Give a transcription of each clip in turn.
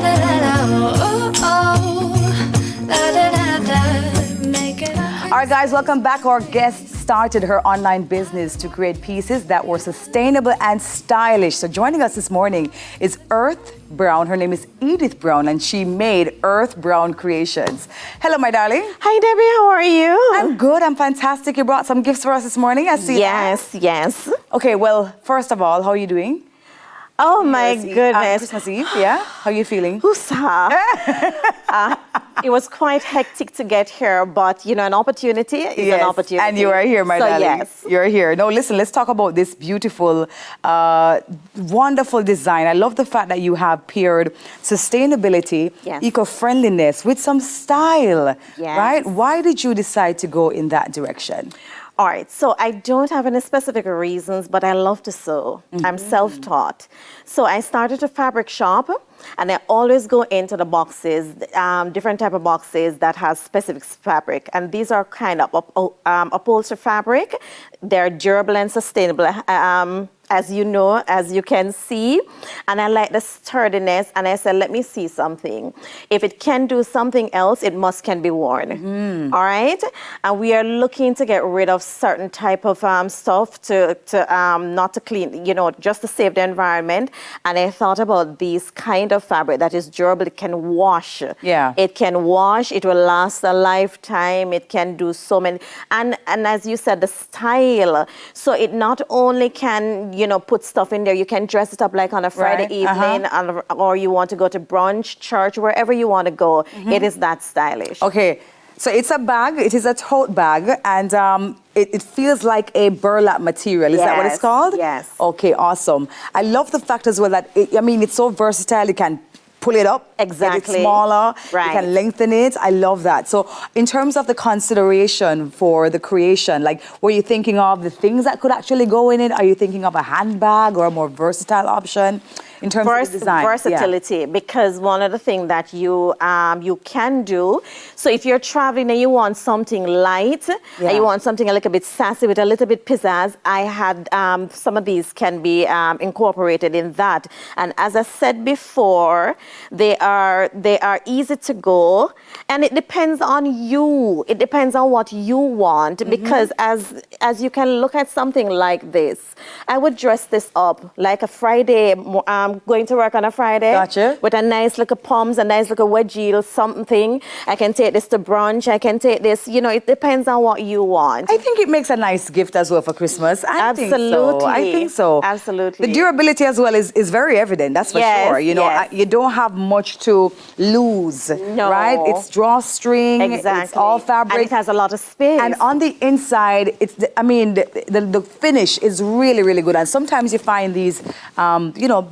da da da, oh oh, da da da da, make it up. All right, guys, welcome back. Our guest started her online business to create pieces that were sustainable and stylish. So joining us this morning is Earth Brown. Her name is Edith Brown, and she made Earth Brown Creations. Hello, my darling. Hi, Debbie. How are you? I'm good. I'm fantastic. You brought some gifts for us this morning. I see. Yes, yes. Okay, well, first of all, how are you doing? Oh, my goodness. Christmas Eve, yeah? How are you feeling? Husa. It was quite hectic to get here, but, you know, an opportunity is an opportunity. And you are here, my darling. Yes. You're here. No, listen, let's talk about this beautiful, wonderful design. I love the fact that you have paired sustainability, eco-friendliness with some style, right? Why did you decide to go in that direction? All right, so I don't have any specific reasons, but I love to sew. I'm self-taught. So I started a fabric shop, and I always go into the boxes, different type of boxes that has specific fabric. And these are kind of upholstered fabric. They're durable and sustainable, as you know, as you can see. And I like the sturdiness, and I said, let me see something. If it can do something else, it can be worn. All right? And we are looking to get rid of certain type of stuff to not to clean, you know, just to save the environment. And I thought about these kind of fabric that is durable. It can wash. Yeah. It can wash. It will last a lifetime. It can do so many. And as you said, the style. So it not only can, you know, put stuff in there. You can dress it up like on a Friday evening, or you want to go to brunch, church, wherever you want to go. It is that stylish. Okay, so it's a bag. It is a tote bag, and it feels like a burlap material. Is that what it's called? Yes. Okay, awesome. I love the fact as well that, it's so versatile. You can pull it up, exactly, get it smaller, right, you can lengthen it. I love that. So in terms of the consideration for the creation, like, were you thinking of the things that could actually go in it? Are you thinking of a handbag or a more versatile option in terms of the design? Versatility, because one of the things that you can do, so if you're traveling and you want something light, and you want something a little bit sassy with a little bit pizzazz, I had some of these can be incorporated in that. And as I said before, they are easy to go, and it depends on you. It depends on what you want, because as you can look at something like this, I would dress this up like a Friday, going to work on a Friday. Gotcha. With a nice little pumps, a nice little wedgie or something. I can take this to brunch. I can take this, you know, it depends on what you want. I think it makes a nice gift as well for Christmas. I think so. Absolutely. The durability as well is very evident, that's for sure. You know, you don't have much to lose, right? It's drawstring, it's all fabric. And it has a lot of space. And on the inside, the finish is really, really good. And sometimes you find these,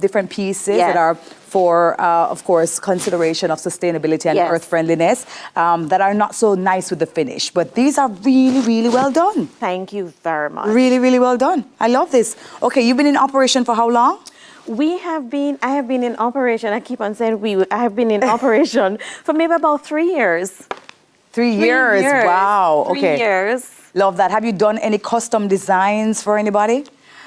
different pieces that are for, of course, consideration of sustainability and earth friendliness that are not so nice with the finish. But these are really, really well done. Thank you very much. Really, really well done. I love this. Okay, you've been in operation for how long? I have been in operation. I keep on saying I have been in operation for maybe about 3 years. 3 years. Wow. 3 years. Love that. Have you done any custom designs for anybody?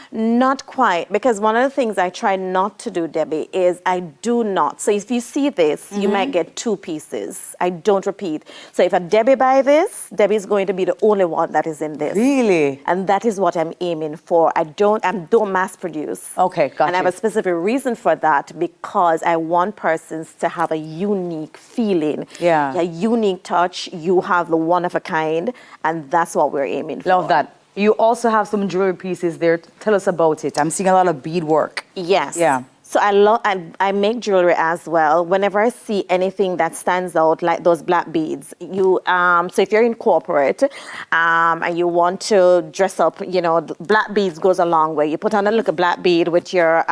Not quite, because one of the things I try not to do, Debbie, is I do not. So if you see this, you might get 2 pieces. I don't repeat. So if a Debbie buy this, Debbie's going to be the only one that is in this. Really? And that is what I'm aiming for. I don't mass produce. Okay, got And I have a specific reason for that, because I want persons to have a unique feeling. Yeah. A unique touch. You have the one of a kind, and that's what we're aiming for. Love that. You also have some jewelry pieces there. Tell us about it. I'm seeing a lot of beadwork. Yes. Yeah. So I make jewelry as well. Whenever I see anything that stands out, like those black beads, so if you're in corporate and you want to dress up, you know, black beads goes a long way. You put on a little black bead with your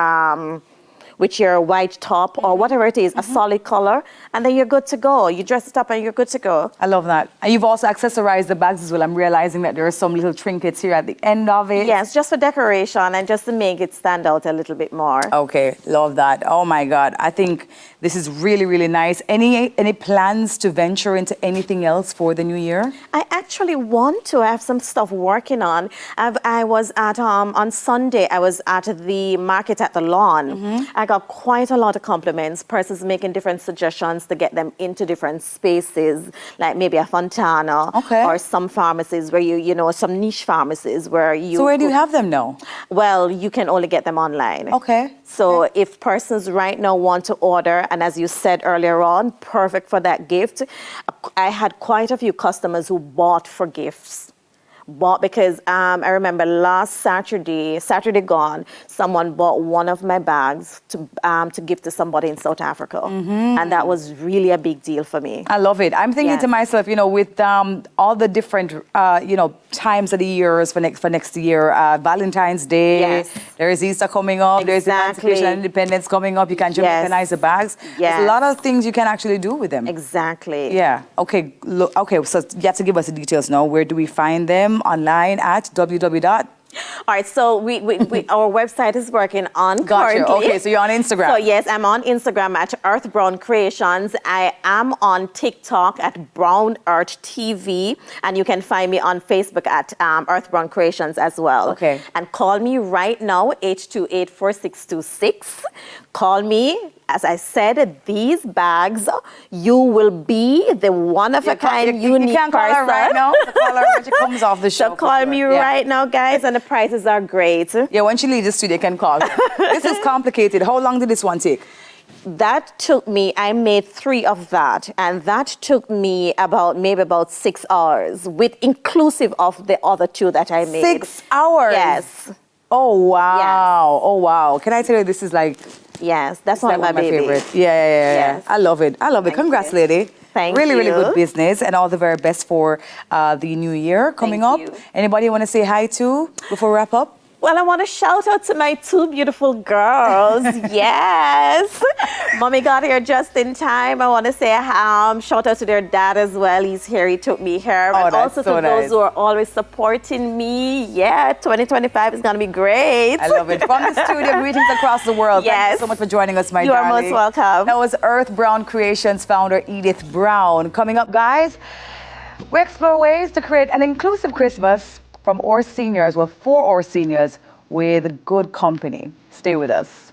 white top or whatever it is, a solid color, and then you're good to go. You dress it up and you're good to go. I love that. And you've also accessorized the bags as well. I'm realizing that there are some little trinkets here at the end of it. Yes, just for decoration and just to make it stand out a little bit more. Okay, love that. Oh my God. I think this is really, really nice. Any plans to venture into anything else for the new year? I actually want to. I have some stuff working on. I was at, on Sunday, I was at the market at the lawn. I got quite a lot of compliments, persons making different suggestions to get them into different spaces, like maybe a Fontana or some pharmacies where some niche pharmacies where you... So where do you have them now? Well, you can only get them online. Okay. So if persons right now want to order, and as you said earlier on, perfect for that gift, I had quite a few customers who bought for gifts. Because I remember last Saturday gone, someone bought one of my bags to give to somebody in South Africa. And that was really a big deal for me. I love it. I'm thinking to myself, with all the different, times of the years for next year, Valentine's Day, there is Easter coming up, there's Emancipation and Independence coming up, you can Jamaicanize the bags. There's a lot of things you can actually do with them. Exactly. Yeah. Okay. Okay. So you have to give us the details now. Where do we find them? Online at www. All right, so we our website is working on currently. Okay, so you're on Instagram. So yes, I'm on Instagram at Earth Brown Creations. I am on TikTok at Brown Earth TV, and you can find me on Facebook at Earth Brown Creations as well. Okay. And call me right now, 828-4626. Call me. As I said, these bags, you will be the one-of-a-kind, unique You can't call person. her right now. Call her when she comes off the show. So call me right now, guys, and the prices are great. Yeah, when she leaves the studio, you can call her. This is complicated. How long did this one take? That took me, I made 3 of that, and that took me maybe about 6 hours, with inclusive of the other 2 that I made. 6 hours? Yes. Oh, wow. Yes. Oh, wow. Can I tell you, this is like... Yes, that's one of my baby. favorite. Yeah. Yes. I love it. Congrats, lady. Thank really, you. really good business, and all the very best for the new year coming up. you. Anybody you want to say hi to before we wrap up? Well, I want to shout out to my 2 beautiful girls. Yes. Mommy got here just in time. I want to say shout out to their dad as well. He's here. He took me here. Oh, and that's also so to nice. those who are always supporting me. Yeah, 2025 is going to be great. I love it. From the studio, greetings across the world. Thank you Yes. so much for joining us, my You are darling. most welcome. That was Earth Brown Creations founder Edith Brown. Coming up, guys, we explore ways to create an inclusive Christmas from our seniors, for our seniors, with good company. Stay with us.